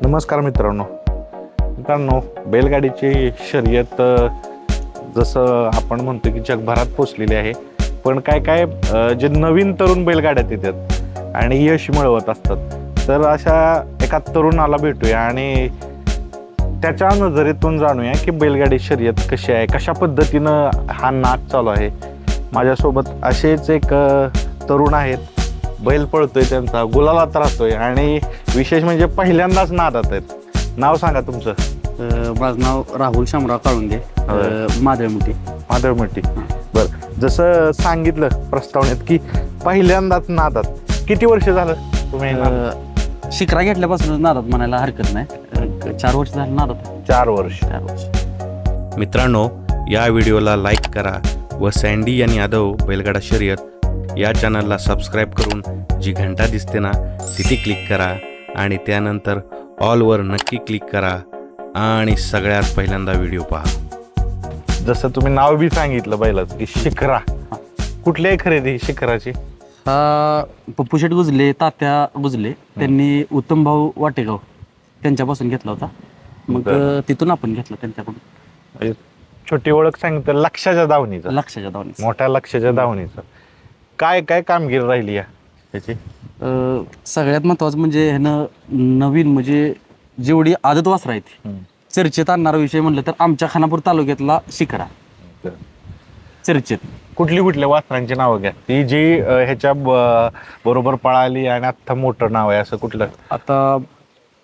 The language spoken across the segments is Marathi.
नमस्कार मित्रांनो, बैलगाडीची शर्यत जसं आपण म्हणतो की जगभरात पोचलेली आहे, पण काय काय जे नवीन तरुण बैलगाड्यात येतात आणि यश मिळवत असतात, तर अशा एका तरुणाला भेटूया आणि त्याच्या नजरेतून जाणूया की बैलगाडी शर्यत कशी आहे, कशा पद्धतीनं हा नाद चालू आहे. माझ्यासोबत असेच एक तरुण आहेत, बैल पळतोय, त्यांचा गुलालात राहतोय आणि विशेष म्हणजे पहिल्यांदाच नादात आहेत. नाव सांगा तुमचं. माझं नाव राहुल शामराव काळुंगे, माधवमट्टी. बरं, जसं सांगितलं प्रस्तावनेत की पहिल्यांदाच नादात, किती वर्ष झालं तुम्ही शिकरा घेतल्यापासून नादात म्हणायला हरकत नाही. 4 वर्ष झालं नादात. 4 वर्ष. मित्रांनो, या व्हिडिओला लाईक करा व सँडी आणि यादव बैलगाडा शर्यत या चॅनलला सबस्क्राईब करून जी घंटा दिसते ना तिथे क्लिक करा आणि त्यानंतर ऑलवर नक्की क्लिक करा आणि सगळ्यात पहिल्यांदा व्हिडिओ पहा. जसं तुम्ही नाव बी सांगितलं बैलाचं की शिखरा, कुठली आहे खरेदी शिखराची? हा पप्पूशेठ गुजले, तात्या गुजले, त्यांनी उत्तम भाऊ वाटेगाव त्यांच्यापासून घेतला होता. मग तिथून आपण घेतला त्यांच्याकडून. म्हणजे छोटी ओळख सांगितलं लक्षाच्या दावणीचं, लक्षाच्या धावणीचं. मोठ्या लक्षाच्या दावणीचं. काय काय कामगिरी राहिली या त्याची? सगळ्यात महत्वाचं म्हणजे ह्यानं नवीन म्हणजे जेवढी आदत वासरं आहेत चर्चेत आणणारा विषय म्हणलं तर आमच्या खानापूर तालुक्यातला शिखरा चर्चेत. कुठल्या वासरांची नावं घ्या, ती जी ह्याच्या बरोबर पळाली आणि आता मोठं नाव आहे असं कुठलं? आता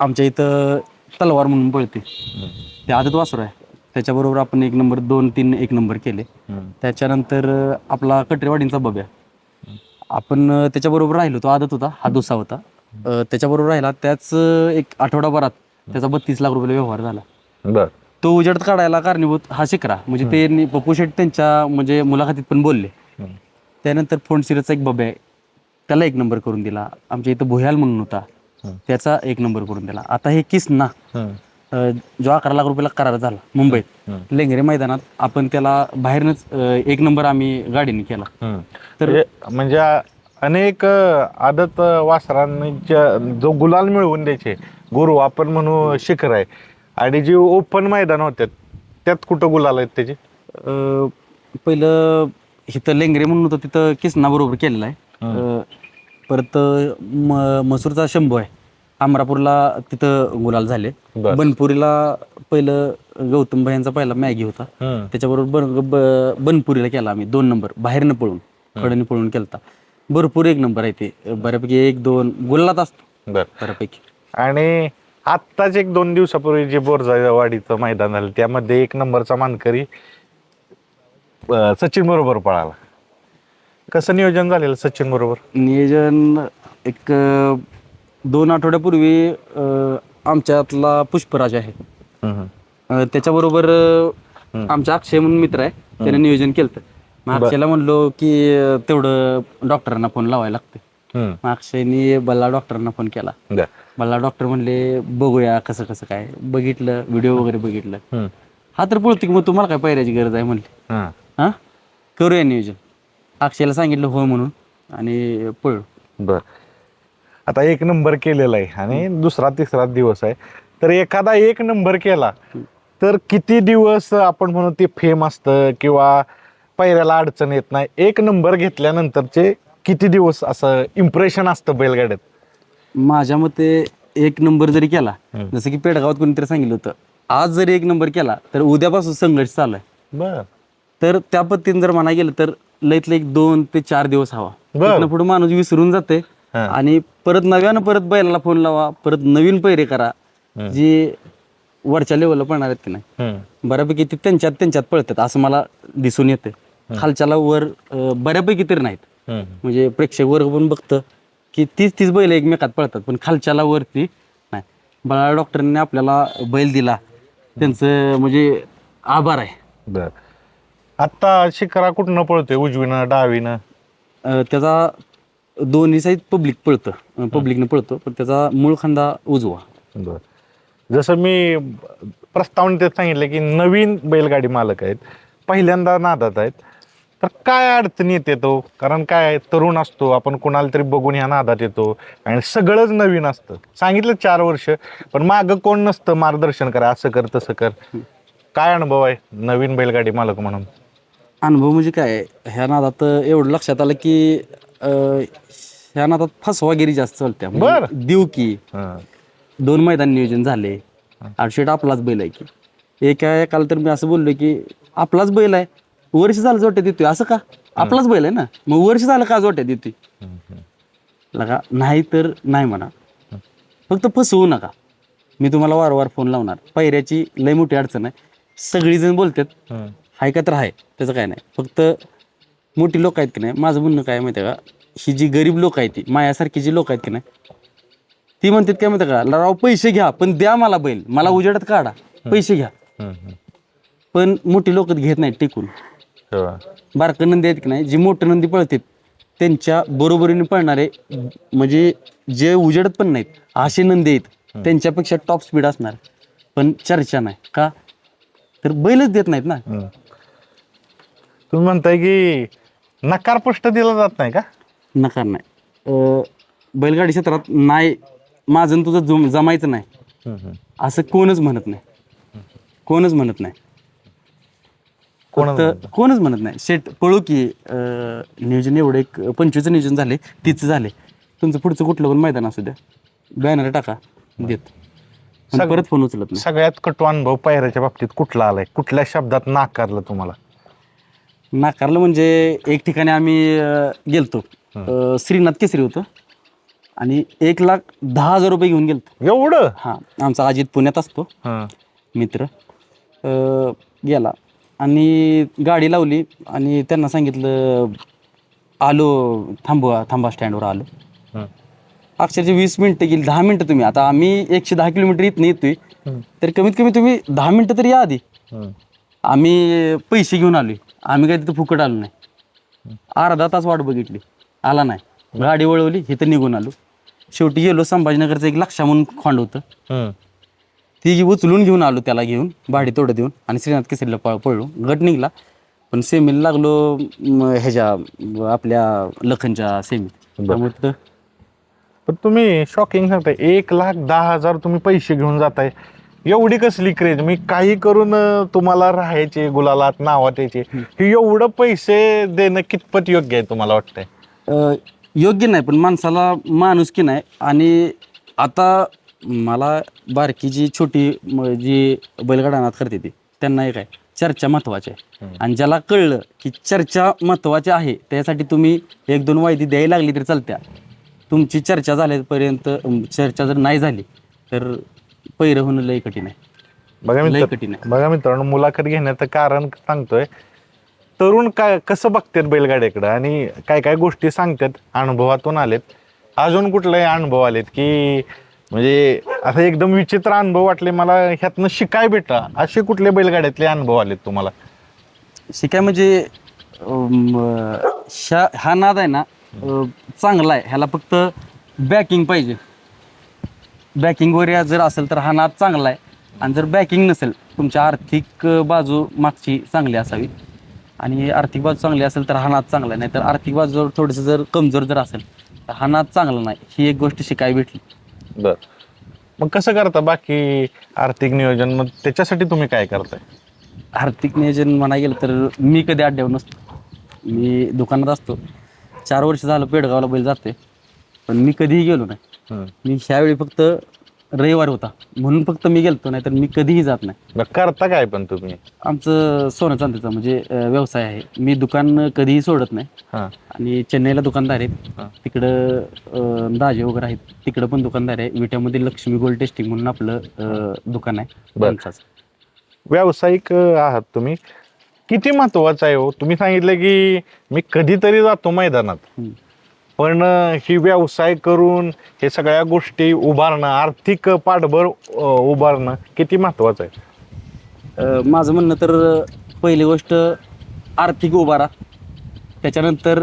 आमच्या इथं तलवार म्हणून पळते, ते आदत वासरू आहे. त्याच्याबरोबर आपण 1 नंबर 2, 3 1 नंबर केले. त्याच्यानंतर आपला कटरेवाडींचा बब्या, आपण त्याच्याबरोबर राहिलो. तो आदत होता, हा दुसरा होता. त्याच्याबरोबर राहिला. त्याच एक आठवडाभरात त्याचा 32 लाख रुपये व्यवहार झाला. बर. तो उजेड काढायला कारणीभूत हा शिखरा. म्हणजे ते पप्पू शेठ त्यांच्या म्हणजे मुलाखतीत पण बोलले. त्यानंतर फोंडशिरचा एक बब्या आहे, त्याला 1 नंबर करून दिला. आमच्या इथं भुयाल म्हणून होता, त्याचा 1 नंबर करून दिला. आता हे किसना जो 11 लाख रुपयाला करार झाला मुंबईत लेंगरे मैदानात, आपण त्याला बाहेरनच 1 नंबर आम्ही गाडीने केला. तर म्हणजे अनेक आदत वासरांनी जो गुलाल मिळवून द्यायचे गुरु आपण म्हणू शिखर आहे. आणि जी ओपन मैदान होत्यात त्यात कुठं गुलाल आहेत त्याचे? पहिलं इथं लेंगरे म्हणून होतं, तिथं किसना बरोबर केलेलं आहे. परत मसूरचा शंभू आहे, अमरापूरला तिथं गुलाल झाले. बनपुरीला पहिलं गौतम भाईंचा पहिला मॅगी होता, त्याच्याबरोबर बनपुरीला केला आम्ही 2 नंबर बाहेरनं पळून, कडनी पळून केलता. भरपूर 1 नंबर आहे ते, बऱ्यापैकी 1-2 गुलालात असतो बऱ्यापैकी. आणि आत्ताच 1-2 दिवसापूर्वी जे बोरजावाडीचं मैदान झालं त्यामध्ये 1 नंबरचा मानकरी सचिन बरोबर पळाला. कसं नियोजन झालेलं सचिन बरोबर? नियोजन एक 2 आठवड्यापूर्वी आमच्यातला पुष्पराज आहे, त्याच्याबरोबर आमचा अक्षय म्हणून मित्र आहे, त्याने नियोजन केलं. मग अक्षयला म्हणलो की तेवढं डॉक्टरांना फोन लावायला लागते. मग अक्षयनी बल्ला डॉक्टरांना फोन केला. बल्ला डॉक्टर म्हणले बघूया कसं कसं काय. बघितलं व्हिडिओ वगैरे बघितलं. हा तर पळतो की मग तुम्हाला काय पायऱ्याची गरज आहे म्हणले. हा करूया नियोजन. अक्षयला सांगितलं हो म्हणून आणि पळलो. बर. आता 1 नंबर केलेला आहे आणि 2रा-3रा दिवस आहे, तर एखादा 1 नंबर केला तर किती दिवस आपण म्हणू ते फेम असतं किंवा पायऱ्याला अडचण येत नाही? 1 नंबर घेतल्यानंतरचे किती दिवस असं इम्प्रेशन असतं बैलगाड्यात? माझ्या मते 1 नंबर जरी केला, जसं की पेडगावात कोणीतरी सांगितलं होतं, आज जरी 1 नंबर केला तर उद्यापासून संघर्ष चालू आहे. बर. तर त्या पद्धतीने जर म्हणा गेलं तर लईत लई 2 ते 4 दिवस हवा. तिथनं पुढे माणूस विसरून जाते आणि परत नव्यानं परत बैलाला फोन लावा, परत नवीन पैरे करा. जी वरच्या लेवलला पळणार आहेत की नाही, बऱ्यापैकी ते त्यांच्यात पळतात असं मला दिसून येते. खालच्याला वर बऱ्यापैकी तरी नाहीत. म्हणजे प्रेक्षक वर्ग पण बघतं की 30 बैल एकमेकात पळतात, पण खालच्याला वरती नाही. बळा डॉक्टरांनी आपल्याला बैल दिला, त्यांचं म्हणजे आभार आहे. बर. आता शिखरा कुठनं पळतोय, उजवीनं डावीनं? त्याचा दोन्ही साईड पब्लिकनं पळतो, पण त्याचा मूळ खांदा उजवा. बर. जसं मी प्रस्तावनेत सांगितलं की नवीन बैलगाडी मालक आहेत, पहिल्यांदा नादात आहेत, तर काय अडचणी येते तो, कारण काय तरुण असतो आपण, कोणाला तरी बघून ह्या नादात येतो आणि सगळंच नवीन असतं. सांगितलं 4 वर्ष, पण मागं कोण नसतं मार्गदर्शन करा, असं कर तसं कर. काय अनुभव आहे नवीन बैलगाडी मालक म्हणून? अनुभव म्हणजे काय, ह्या नादात एवढं लक्षात आलं की ह्या नादात फसवागिरी जास्त चालते. बरं. देऊ की हं. 2 मैदान नियोजन झाले, शेट आपलाच बैल आहे की. एकाला तर मी असं बोललो की आपलाच बैल आहे, वर्ष झालं जोट्यात देतोय, असं का? आपलाच बैल आहे ना, मग वर्ष झालं का जोट्यात देतोय? लगा नाही तर नाही म्हणा, फक्त फसवू नका. मी तुम्हाला वारंवार फोन लावणार. पायऱ्याची लय मोठी अडचण आहे, सगळीजण बोलतात हाय का तर आहे, त्याचं काय नाही. फक्त मोठी लोक आहेत की नाही, माझं म्हणणं काय माहिती आहे का, ही जी गरीब लोक आहेत, ती मायासारखी जी लोक आहेत की नाही, ती म्हणतात काय माहिती आहे का, राव पैसे घ्या पण द्या मला बैल, मला उजेडात काढा, पैसे घ्या. पण मोठी लोक घेत नाहीत टिकून. बारकं नंदी आहेत की नाही, जी मोठं नंदी पळतात त्यांच्या बरोबरीने पळणारे, म्हणजे जे उजेडत पण नाहीत असे नंदी आहेत, त्यांच्यापेक्षा टॉप स्पीड असणार, पण चर्चा नाही का, तर बैलच देत नाहीत ना. तुम्ही म्हणताय की नकार स्पष्ट दिला जात नाही का? नकार नाही. बैलगाडी क्षेत्रात नाही, माझं आणि तुझं जमायचं नाही असं कोणच म्हणत नाही, कोणच म्हणत नाही. कोणच म्हणत नाही. शेट पळू की नियोजन एवढं एक 25 नियोजन झाले, 30 झाले, तुमचं पुढचं कुठलं पण मैदान असू द्या, बॅनर टाका, देत. पण परत फोन उचलत नाही. सगळ्यात कटू अनुभव पायऱ्याच्या बाबतीत कुठला आलाय? कुठल्या शब्दात नाकारलं तुम्हाला? नाकारलं म्हणजे एक ठिकाणी आम्ही गेलतो, श्रीनाथ केसरी होतं आणि 1,10,000 रुपये घेऊन गेलतो. एवढं? हां, आमचा अजित पुण्यात असतो मित्र. गेला आणि गाडी लावली आणि त्यांना सांगितलं आलो, थांबा स्टँडवर आलो. अक्षरशः 20 मिनिटं गेली, 10 मिनिटं. तुम्ही आता आम्ही 110 किलोमीटर इथनं येतोय, तर कमीत कमी तुम्ही 10 मिनिटं तरी या आधी. आम्ही पैसे घेऊन आलोय, आम्ही काय तिथं फुकट आलो नाही. अर्धा तास वाट बघितली, आला नाही. गाडी वळवली, इथं निघून आलो. शेवटी गेलो, संभाजीनगरचं एक लक्षा म्हणून खोंड होतं, ती उचलून घेऊन आलो, त्याला घेऊन भाडी तोडं देऊन, आणि श्रीनाथ केसरीला पळलो. गट निघला, पण सेमीला लागलो ह्याच्या आपल्या लखनच्या सेमीत. त्यामुळे पण तुम्ही शॉकिंग सांगताय, 1,10,000 तुम्ही पैसे घेऊन जाताय. एवढी कसली क्रेज? मी काही करून तुम्हाला राहायचे, गुलालात नावात यायचे, हे एवढं पैसे देणं कितपत योग्य आहे तुम्हाला वाटतंय? योग्य नाही, पण माणसाला माणुसकी नाही. आणि आता मला बारकी जी छोटी जी बैलगाडा अनाथ करते ती, त्यांना एक आहे चर्चा महत्वाची आहे. आणि ज्याला कळलं की चर्चा महत्वाची आहे, त्यासाठी तुम्ही 1-2 वायदी द्यायला लागली तरी चालत्या. तुमची चर्चा झाल्यापर्यंत, चर्चा जर नाही झाली तर पैर होणं लय कठीण आहे. लय कठीण आहे. बघा मित्रांनो, मुलाखत घेण्याचं कारण सांगतोय, तरुण काय कसं बघतात बैलगाड्याकडं आणि काय काय गोष्टी सांगतात, अनुभवातून आलेत. अजून कुठलाही अनुभव आलेत की म्हणजे असं एकदम विचित्र अनुभव वाटले मला, ह्यातनं शिकाय भेटा, असे कुठले बैलगाड्यातले अनुभव आलेत तुम्हाला? शिकाय म्हणजे हा नाद आहे ना, चांगला आहे. ह्याला फक्त बॅकिंग पाहिजे. बॅकिंगवर जर असेल तर हा नाद चांगला आहे. आणि जर बॅकिंग नसेल, तुमच्या आर्थिक बाजू मागची चांगली असावी, आणि आर्थिक बाजू चांगली असेल तर हा नाद चांगला आहे. नाही तर आर्थिक बाजूवर थोडंसं जर कमजोर जर असेल तर हा नाद चांगला नाही. ही एक गोष्ट शिकायला भेटली. बर, मग कसं करता बाकी आर्थिक नियोजन? मग त्याच्यासाठी तुम्ही काय करताय? आर्थिक नियोजन म्हणायला गेलं तर मी कधी अड्ड्यावर नसतो, मी दुकानात असतो. 4 वर्ष झालं पेडगावला बैल जाते, पण मी कधीही गेलो नाही. मी ह्यावेळी फक्त रविवार होता म्हणून फक्त मी गेलतो, नाही तर मी कधीही जात नाही. करता काय पण तुम्ही? आमचं सोनं चांदीचा म्हणजे व्यवसाय आहे. मी दुकान कधीही सोडत नाही. आणि चेन्नईला दुकानदार आहेत, तिकडं दाजे वगैरे आहेत, तिकडं पण दुकानदार आहे. विट्यामध्ये लक्ष्मी गोल्ड टेस्टिंग म्हणून आपलं दुकान आहे. व्यावसायिक आहात तुम्ही, किती महत्वाचं आहे हो? तुम्ही सांगितलं की मी कधीतरी जातो मैदानात, पण ही व्यवसाय करून हे सगळ्या गोष्टी उभारणं, आर्थिक पाठबळ उभारणं किती महत्वाचं आहे? माझं म्हणणं तर पहिली गोष्ट आर्थिक उभारा, त्याच्यानंतर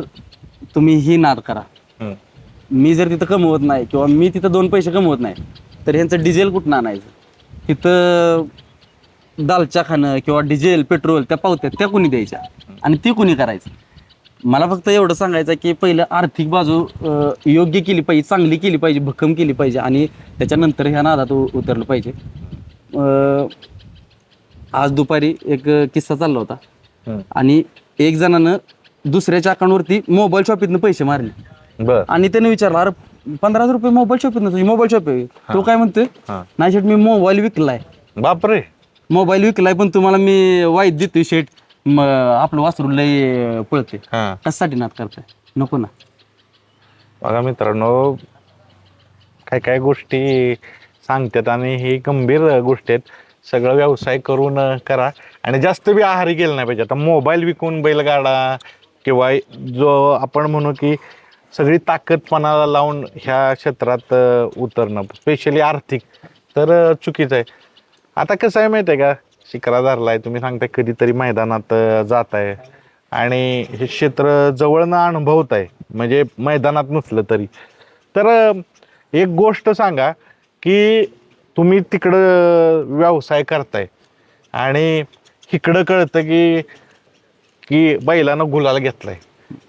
तुम्ही ही नाद करा. मी जर तिथं कमवत नाही किंवा मी तिथं 2 पैसे कमवत नाही, तर ह्यांचं डिझेल कुठं आणायचं? तिथं दालचा खाणं किंवा डिझेल पेट्रोल त्या पावत्यात त्या कुणी द्यायच्या आणि ती कुणी करायचं? मला फक्त एवढं सांगायचं आहे की पहिलं आर्थिक बाजू योग्य केली पाहिजे, चांगली केली पाहिजे, भक्कम केली पाहिजे आणि त्याच्यानंतर ह्या नादात उतरलं पाहिजे. आज दुपारी एक किस्सा चालला होता आणि एक जणानं दुसऱ्याच्या अकाउंटवरती मोबाईल शॉपीतनं पैसे मारले बर आणि त्याने विचारलं, अरे 15,000 रुपये मोबाईल शॉपीतनं, तुझी मोबाईल शॉप आहे? तो काय म्हणतोय, नाही शेट मी मोबाईल विकलाय. बापरे. मोबाईल विकलाय पण तुम्हाला मी वाईट देतोय शेट, आपलं वासरू लय पळते. हा कशासाठी नाद करताय? नको ना. बघा मित्रांनो, काय काय गोष्टी सांगतात आणि हे गंभीर गोष्टी आहेत. सगळं व्यवसाय करून करा आणि जास्त बी आहारी गेलं नाही पाहिजे. आता मोबाईल विकून बैलगाडा किंवा जो आपण म्हणू की सगळी ताकद पणाला लावून ह्या क्षेत्रात उतरणं, स्पेशली आर्थिक, तर चुकीचं आहे. आता कसं आहे माहिती आहे का, शिकरा धरलाय, तुम्ही सांगताय कधीतरी मैदानात जात आहे आणि हे क्षेत्र जवळनं अनुभवत आहे, म्हणजे मैदानात नसलं तरी. तर एक गोष्ट सांगा की तुम्ही तिकडं व्यवसाय करताय आणि इकडं कळतं की की बैलानं गुलाल घेतलाय,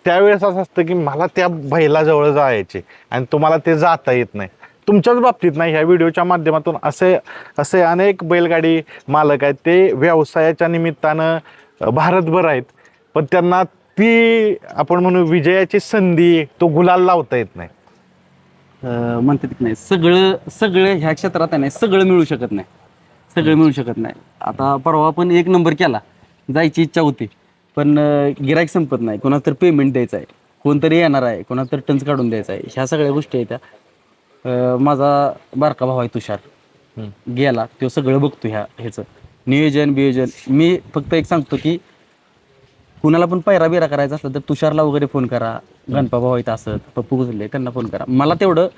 त्यावेळेस असं असतं की मला त्या बैलाजवळ जायचे आणि तुम्हाला ते जाता येत नाही. तुमच्याच बाबतीत नाही, ह्या व्हिडिओच्या माध्यमातून असे असे अनेक बैलगाडी मालक आहेत, ते व्यवसायाच्या निमित्तानं भारतभर आहेत, पण त्यांना ती आपण म्हणू विजयाची संधी, तो गुलाल लावता येत नाही. म्हणतात की नाही, सगळं ह्या क्षेत्रात आहे नाही, सगळं मिळू शकत नाही, सगळं मिळू शकत नाही. आता परवा पण 1 नंबर केला, जायची इच्छा होती पण गिराईक संपत नाही, कोणाला तर पेमेंट द्यायचं आहे, कोणतरी येणार आहे, कोणाला तर टंच काढून द्यायचा आहे, ह्या सगळ्या गोष्टी आहेत त्या. माझा बारका भाऊ आहे तुषार, गेला तो सगळं बघतो ह्याचं नियोजन बियोजन. मी फक्त एक सांगतो की कुणाला पण पायरा बिरा करायचा असलं तर तुषारला वगैरे फोन करा, गणपा भाऊ आहेत असत, पप्पू गुजले, त्यांना फोन करा. मला तेवढं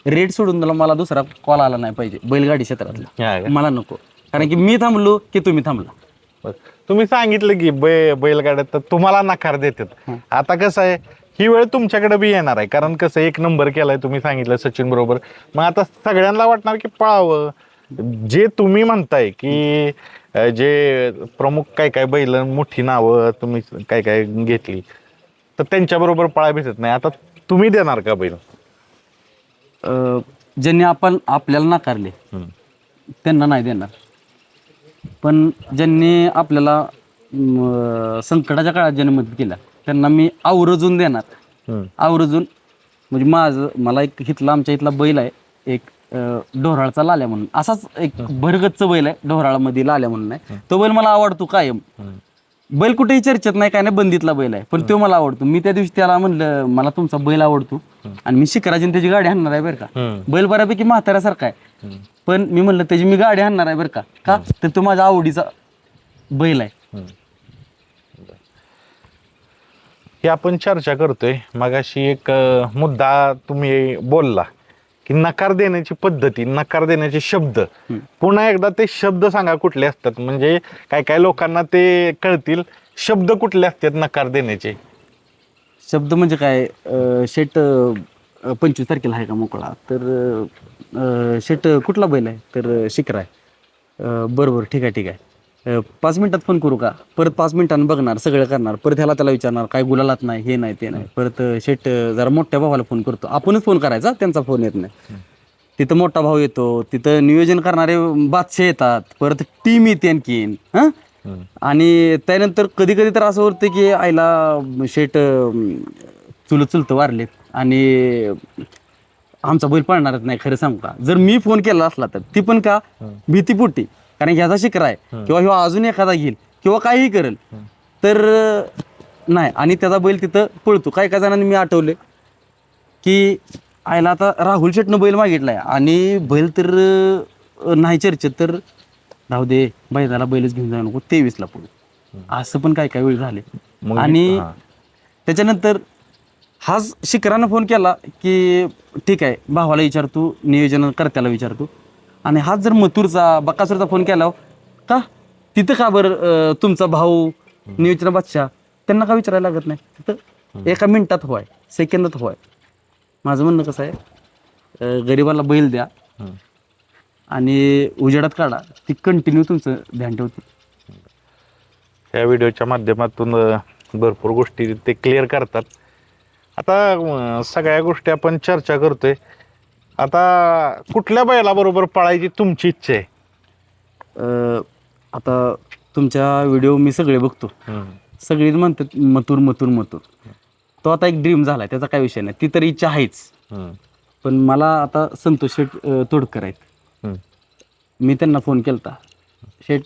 रेट सोडून मला दुसरा कॉल आला नाही पाहिजे बैलगाडी क्षेत्रातला, मला नको. कारण की मी थांबलो की तुम्ही थांबला. तुम्ही सांगितलं की बैलगाड्यात तर तुम्हाला नकार देतात. आता कसं आहे, ही वेळ तुमच्याकडे बी येणार आहे, कारण कसं 1 नंबर केलाय तुम्ही सांगितलं सचिन बरोबर. मग आता सगळ्यांना वाटणार की पळावं. जे तुम्ही म्हणताय की जे प्रमुख काय काय बैल मोठी नावं तुम्ही काय काय घेतली, तर त्यांच्या बरोबर पळा भेटत नाही. आता तुम्ही देणार का बैल? ज्यांनी आपल्याला नाकारले त्यांना नाही देणार, पण ज्यांनी आपल्याला संकटाच्या काळात ज्यांनी मदत केला त्यांना मी आवर्जून देणार, आवर्जून. म्हणजे मला एक आमच्या इथला बैल आहे, एक डोहराळचा लाल्या म्हणून, असाच एक भरगच्च बैल आहे डोहराळमध्ये, लाल्या म्हणून आहे तो बैल. मला आवडतो कायम, बैल कुठेही चर्चेत नाही, काय नाही, बंदीतला बैल आहे, पण तो मला आवडतो. मी त्या दिवशी त्याला म्हणलं मला तुमचा बैल आवडतो आणि मी शिखराजीन त्याची गाडी आणणार आहे बरं का. बैल बऱ्यापैकी म्हाताऱ्यासारखा आहे, पण मी म्हणलं त्याची मी गाडी आणणार आहे बरं का, तर तो माझ्या आवडीचा बैल आहे. हे आपण चर्चा करतोय, मगाशी एक मुद्दा तुम्ही बोलला की नकार देण्याची पद्धती, नकार देण्याचे शब्द. पुन्हा एकदा ते शब्द सांगा कुठले असतात, म्हणजे काय काय लोकांना ते कळतील. शब्द कुठले असतात नकार देण्याचे? शब्द म्हणजे काय, शेट 25 तारखेला आहे का मोकळा, तर शेट कुठला बैल आहे, तर शिखर आहे. बरोबर, ठीक आहे ठीक आहे, 5 मिनिटात फोन करू का? परत 5 मिनिटांनी बघणार, सगळं करणार, परत त्याला विचारणार काय गुलालात नाही, हे नाही ते नाही. परत शेट जरा मोठ्या भावाला फोन करतो, आपणच फोन करायचा, त्यांचा फोन येत नाही. तिथं मोठा भाऊ येतो, तिथं नियोजन करणारे बादशाह येतात, परत टीम येते आणखीन. आणि त्यानंतर कधी कधी तर असं होतं की आईला शेट चुलत वारलेत आणि आमचा बैल पळणारच नाही, खरं सांगू का. जर मी फोन केला असला तर ती पण का भीतीपोटी, कारण ह्याचा शिखर आहे किंवा ह्यो अजून एखादा घेईल किंवा काहीही करेल, तर नाही. आणि त्याचा बैल तिथं पळतो. काय काय जणांनी मी आठवले की आयला आता राहुल शेटनं बैल मागितलाय आणि बैल तर नाही चर्चेत, तर राहू दे बैलाला बैलच घेऊन जाऊ नको, 23ला पळू, असं पण काय काय वेळ झाले. आणि त्याच्यानंतर हाच शिखरानं फोन केला की ठीक आहे भावाला विचारतो, नियोजन करत्याला विचारतो. आणि हाच जर मथुरचा बकासूरचा फोन केला का, तिथं का बरं तुमचा भाऊ नियोजन बादशाह, त्यांना का विचारायला लागत नाही, तिथं एका मिनिटात होय, सेकंदात होय. माझं म्हणणं कसं आहे, गरिबाला बैल द्या आणि उजेडात काढा, ती कंटिन्यू तुमचं ध्यान ठेवते. या व्हिडिओच्या माध्यमातून भरपूर गोष्टी ते क्लिअर करतात. आता सगळ्या गोष्टी आपण चर्चा करतोय. आता कुठल्या बैलाबरोबर पळायची तुमची इच्छा आहे? आता तुमच्या व्हिडिओ मी सगळे बघतो, सगळी म्हणतात मथुर मथुर मथुर. तो आता एक ड्रीम झालाय, त्याचा काही विषय नाही, ती तर इच्छा आहेच. पण मला आता संतोष शेठ तोडकर आहेत, मी त्यांना फोन केलता, शेठ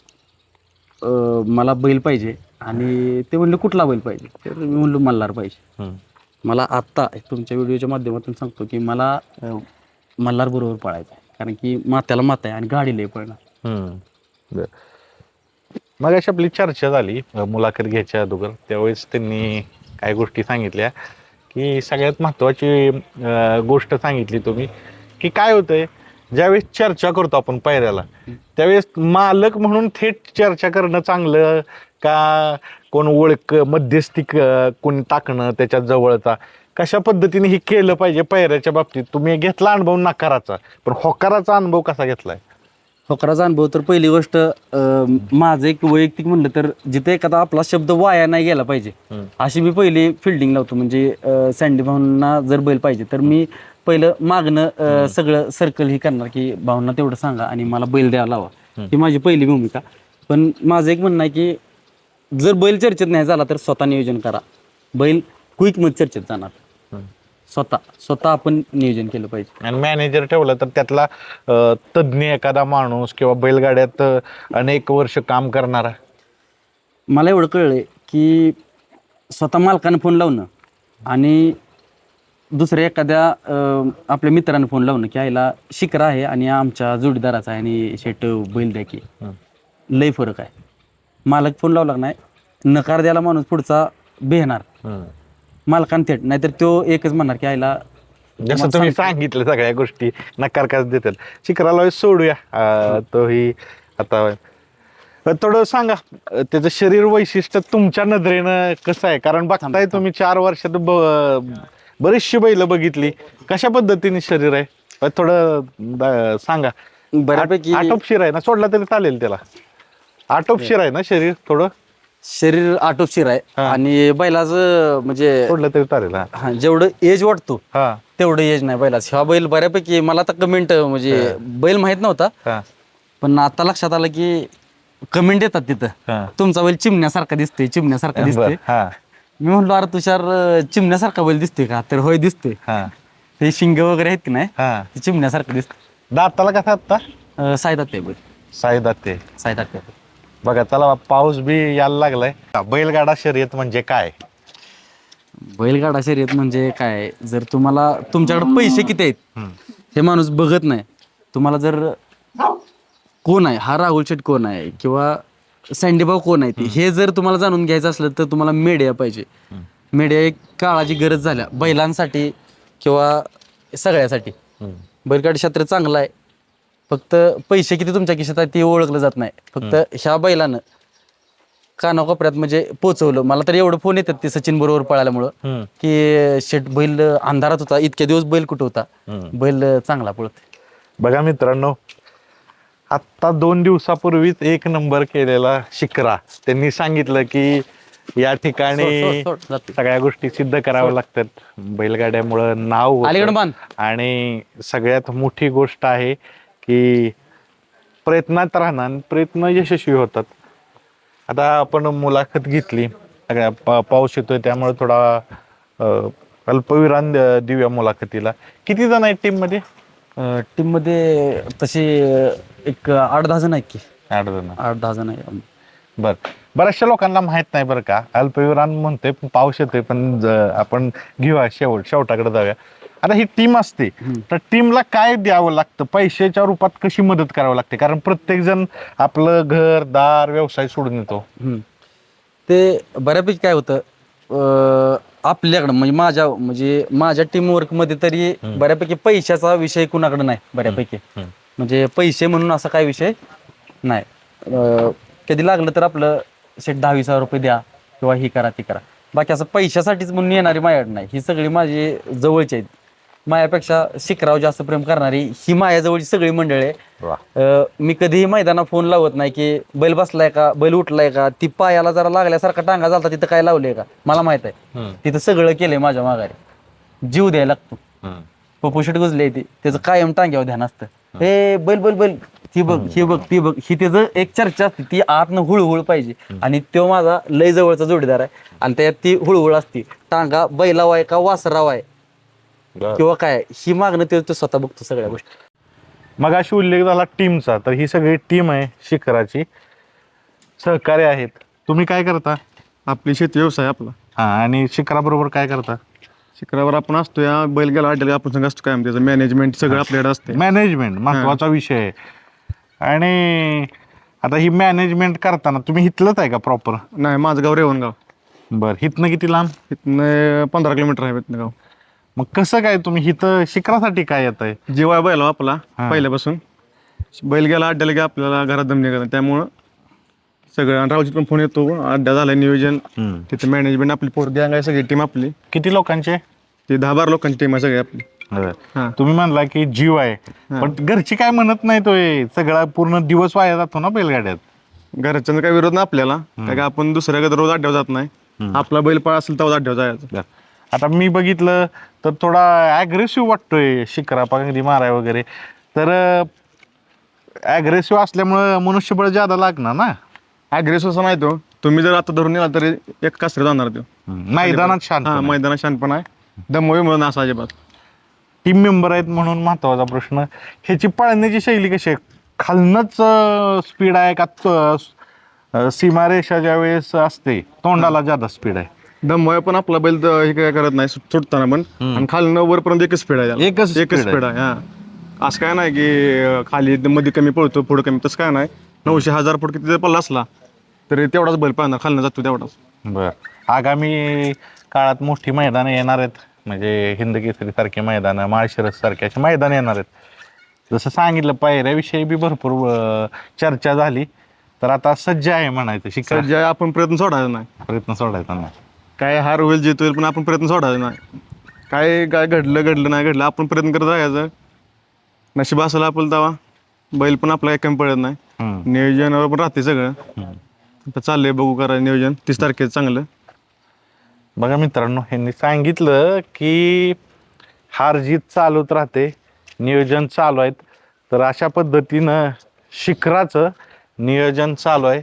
मला बैल पाहिजे. आणि ते म्हणले कुठला बैल पाहिजे? तर मी म्हणलो मल्हार पाहिजे. मला आत्ता तुमच्या व्हिडिओच्या माध्यमातून सांगतो की मला मल्हार बरोबर पळायचं आहे, कारण की मात्याला माता आहे आणि गाडी लय पळणार. मग अशी आपली चर्चा झाली मुलाखत घ्यायच्या अगोदर, त्यावेळेस त्यांनी काही गोष्टी सांगितल्या की सगळ्यात महत्त्वाची गोष्ट सांगितली तुम्ही की काय होतंय, ज्यावेळेस चर्चा करतो आपण पायऱ्याला त्यावेळेस मालक म्हणून थेट चर्चा करणं चांगलं का कोण ओळख मध्यस्थी कोणी टाकणं त्याच्या जवळचा, कशा पद्धतीने हे केलं पाहिजे पायऱ्याच्या बाबतीत? तुम्ही घेतला अनुभव नकाराचा, पण होकाराचा अनुभव कसा घेतलाय? होकाराचा अनुभव तर पहिली गोष्ट माझं एक वैयक्तिक म्हणलं तर जिथे एखादा आपला शब्द वाया नाही गेला पाहिजे अशी मी पहिली फिल्डिंग लावतो. म्हणजे सँडी भाऊंना जर बैल पाहिजे तर मी पहिलं मागणं सगळं सर्कल ही करणार की भाऊंना तेवढं सांगा आणि मला बैल द्यायला लावा, ही माझी पहिली भूमिका. पण माझं एक म्हणणं आहे की जर बैल चर्चेत नाही झाला तर स्वतः नियोजन करा. बैल क्विक मध्ये चर्चेत जाणार, स्वतः आपण नियोजन केलं पाहिजे. आणि मॅनेजर ठेवलं तर त्यातला तज्ज्ञ एखादा माणूस किंवा बैलगाड्यात अनेक वर्ष काम करणारा. मला एवढं कळलंय की स्वतः मालकानं फोन लावणं आणि दुसऱ्या एखाद्या आपल्या मित्रानं फोन लावणं की आईला शिकरा आहे आणि आमच्या जोडीदाराचा आहे आणि शेट बैल द्या की, लय फरक आहे. मालक फोन लावला नाही, नकार द्यायला माणूस पुढचा बेहणार, मालकान थेट, नाहीतर तो एकच म्हणणार की आईला जसं तुम्ही सांगितलं सगळ्या गोष्टी नकार का देतात. शिखराला सोडूया तोही. आता थोडं सांगा त्याचं शरीर वैशिष्ट्य तुमच्या नजरेनं कसं आहे, कारण बघताय तुम्ही 4 वर्षात बरीचशी बैल बघितली, कशा पद्धतीने शरीर आहे थोडं सांगा. बऱ्यापैकी आटोपशीर आहे ना, सोडला तरी चालेल त्याला? आटोपशीर आहे ना शरीर, थोडं शरीर आटोपशीर आहे आणि बैलाचं म्हणजे सोडलं तरी चालेल. हा जेवढं एज वाटतो हा तेवढं एज नाही बैलाचं. हा बैल बऱ्यापैकी मला आता कमेंट म्हणजे बैल माहित नव्हता पण आता लक्षात आलं की कमेंट येतात तिथं, तुमचा बैल चिमण्यासारखा दिसतोय, चिमण्यासारखा दिसतोय. मी म्हणलो अरे तुषार चिमण्यासारखा बैल दिसतोय का? तर होय दिसतोय. ते शिंग वगैरे आहेत की नाही ते चिमण्यासारखं दिसतं. दाताला कसा आता? सायदात ते बैल, साईदाते. सायदात ते. बघा चला पाऊस बी यायला लागलाय. बैलगाडा शर्यत म्हणजे काय? बैलगाडा शर्यत म्हणजे काय, जर तुम्हाला तुमच्याकडे पैसे किती आहेत हे माणूस बघत नाही. तुम्हाला जर कोण आहे हा राहुल शेट कोण आहे किंवा सँडीभाऊ कोण आहे हे जर तुम्हाला जाणून घ्यायचं असलं तर तुम्हाला मीडिया पाहिजे. मीडिया एक काळाची गरज झाल्या बैलांसाठी किंवा सगळ्यासाठी. बैलगाडी क्षेत्र चांगलं आहे, फक्त पैसे किती तुमच्या खिशात आहे ते ओळखलं जात नाही. फक्त ह्या बैलानं कानाकोपऱ्यात म्हणजे पोचवलं. मला तर एवढं फोन येतात ते सचिन बरोबर पळाल्यामुळं की शेट बैल अंधारात होता, इतक्या दिवस बैल कुठं होता, बैल चांगला पळतोय. बघा मित्रांनो, आत्ता 2 दिवसापूर्वीच 1 नंबर केलेला शिकरा त्यांनी सांगितलं की या ठिकाणी सगळ्या गोष्टी सिद्ध कराव्या लागतात. बैलगाड्यामुळं नाव होतं. आणि सगळ्यात मोठी गोष्ट आहे की प्रयत्नात राहणं आणि प्रयत्न यशस्वी होतात. आता आपण मुलाखत घेतली, सगळ्या पाऊस येतोय त्यामुळे थोडा अल्पविराम देऊया मुलाखतीला. किती जण आहेत टीम मध्ये? टीम मध्ये तसे एक 8-10 जण आहेत की. 8 जण आहे. बर, बऱ्याचशा लोकांना माहित नाही बरं का, अल्पविराम म्हणतोय पाऊस येतोय, पण आपण घेऊया शेवटाकडे जाऊया. आता ही टीम असते तर टीमला काय द्यावं लागतं, पैशाच्या रूपात कशी मदत करावी लागते? कारण प्रत्येक जण आपलं घर दार व्यवसाय सोडून येतो. ते बऱ्यापैकी काय होतं आपल्याकडं म्हणजे माझ्या टीमवर्क मध्ये तरी बऱ्यापैकी पैशाचा विषय कुणाकडे नाही बऱ्यापैकी. म्हणजे पैसे म्हणून असा काय विषय नाही. कधी लागलं तर आपलं शेट 10-20 रुपये द्या किंवा ही करा ती करा, बाकी असं पैशासाठीच म्हणून येणारी माझ्याकडे नाही. ही सगळी माझी जवळची आहेत. माझ्यापेक्षा शिखरावर जास्त प्रेम करणारी ही माझ्याजवळची सगळी मंडळी आहे. वा. मी कधीही मैदानात फोन लावत नाही की बैल बसलाय का, बैल उठलाय का, ती पायाला जरा लागल्यासारखा टांगा झालता तिथं काय लावलंय का, मला माहित आहे. तिथं सगळं केलंय माझ्या माघारी. जीव द्यायला लागतो. पप्पू शेट गुजले ती त्याचं कायम टांग्यावर ध्यान असतं. हे बैल बैल बैल, ती बघ ही बघ ती बघ, ही त्याचं एक चर्चा असते. ती आतनं हुळहुळ पाहिजे. आणि तो माझा लय जवळचा जोडीदार आहे. आणि त्यात ती हुळहुळ असते. टांगा बैलावा आहे का वासरावा आहे किंवा काय, ही मागणं तो स्वतः बघतो सगळ्या गोष्टी. मग अशी उल्लेख झाला टीमचा, तर ही सगळी टीम आहे शिखराची, सहकार्य आहेत. तुम्ही काय करता? आपली शेती व्यवसाय आपला. हा, आणि शिखराबरोबर काय करता? शिखरावर आपण असतो, या बैल गेला अड्ड्याला आपण संग असतो कायम. त्याचं मॅनेजमेंट सगळं आपल्याकडे असते. मॅनेजमेंट महत्वाचा विषय आहे. आणि आता ही मॅनेजमेंट करताना तुम्ही इथलंच आहे का प्रॉपर? नाही, माझं गाव रेवणगाव. बरं, हिथनं किती लांब? इथनं 15 किलोमीटर आहे इथनं गाव. मग कसं काय तुम्ही इथं शिखरासाठी काय येत आहे? जीव आहे बैल आपला हा. पहिल्यापासून. बैल गेला अड्ड्याला की आपल्याला घरात दम निघत नाही. त्यामुळं सगळं. आणि रावजीत पण फोन येतो, अड्डा झालाय नियोजन. तिथं मॅनेजमेंट आपली पोर गँग आहे, सगळी टीम आपली. किती लोकांचे? ती 10-12 लोकांची टीम आहे सगळी आपली. हा. तुम्ही म्हणला की जीव आहे, पण घरची काय म्हणत नाही तो सगळा पूर्ण दिवस वाया जातो ना बैलगाड्यात? घरच्यांचा काही विरोध नाही आपल्याला. काय का आपण दुसऱ्याकडे रोज अड्ड्यावर जात नाही. आपला बैल पाळ असेल तर अड्ड्यावर जायचं. आता मी बघितलं तर थोडा ॲग्रेसिव्ह वाटतोय शिखरा पागंदी माराय वगैरे, तर ॲग्रेसिव्ह असल्यामुळं मनुष्यबळ ज्यादा लागणार ना. ॲग्रेसिव्ह असं नाही तो. तुम्ही जर आता धरून येला तरी एक कासरे जाणार तो. मैदानात शांत. हा, मैदानात शांतपण आहे. दमवी म्हणून असं अजिबात. टीम मेंबर आहेत म्हणून महत्वाचा प्रश्न, ह्याची पळण्याची शैली कशी आहे? खालनच स्पीड आहे का सीमारेषा ज्या वेळेस असते तोंडाला ज्यादा स्पीड आहे? दमवय पण आपला बैल हे काय करत नाही सुटताना पण. आणि खालनं वरपर्यंत एकच स्पीड आहे त्याला. एकच स्पीड आहे. हा, असं काय नाही की खाली मध्ये कमी पळतो पुढे कमी, तसं काय नाही. 900-1000 फूट किती जर पल्ला असला तरी तेवढाच बैल पळणार, खालनं जातो तेवढाच. बर, आगामी काळात मोठी मैदानं येणार आहेत, म्हणजे हिंदकेसरी सारखी मैदानं, माळशिरस सारखी अशी मैदानं येणार आहेत. जसं सांगितलं पायऱ्याविषयी बी भरपूर चर्चा झाली, तर आता सज्ज आहे म्हणायचं शिखर. जे आपण प्रयत्न सोडायचा नाही. प्रयत्न सोडायचा नाही. काय हार होईल जीत होईल पण आपण प्रयत्न सोडायचा नाही. काय काय घडलं नाही घडलं, आपण प्रयत्न करत राहायचं. नशीब असेल आपलं तेव्हा बैल पण आपला काही कमी पडत नाही. नियोजनावर पण राहते सगळं. आता चाललंय बघू करायचं नियोजन 30 तारखेचं चांगलं. बघा मित्रांनो, ह्यांनी सांगितलं की हार जीत चालूच राहते, नियोजन चालू आहेत. तर अशा पद्धतीनं शिखराचं नियोजन चालू आहे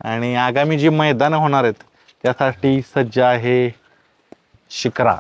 आणि आगामी जी मैदानं होणार आहेत त्यासाठी सज्ज आहे शिखरा.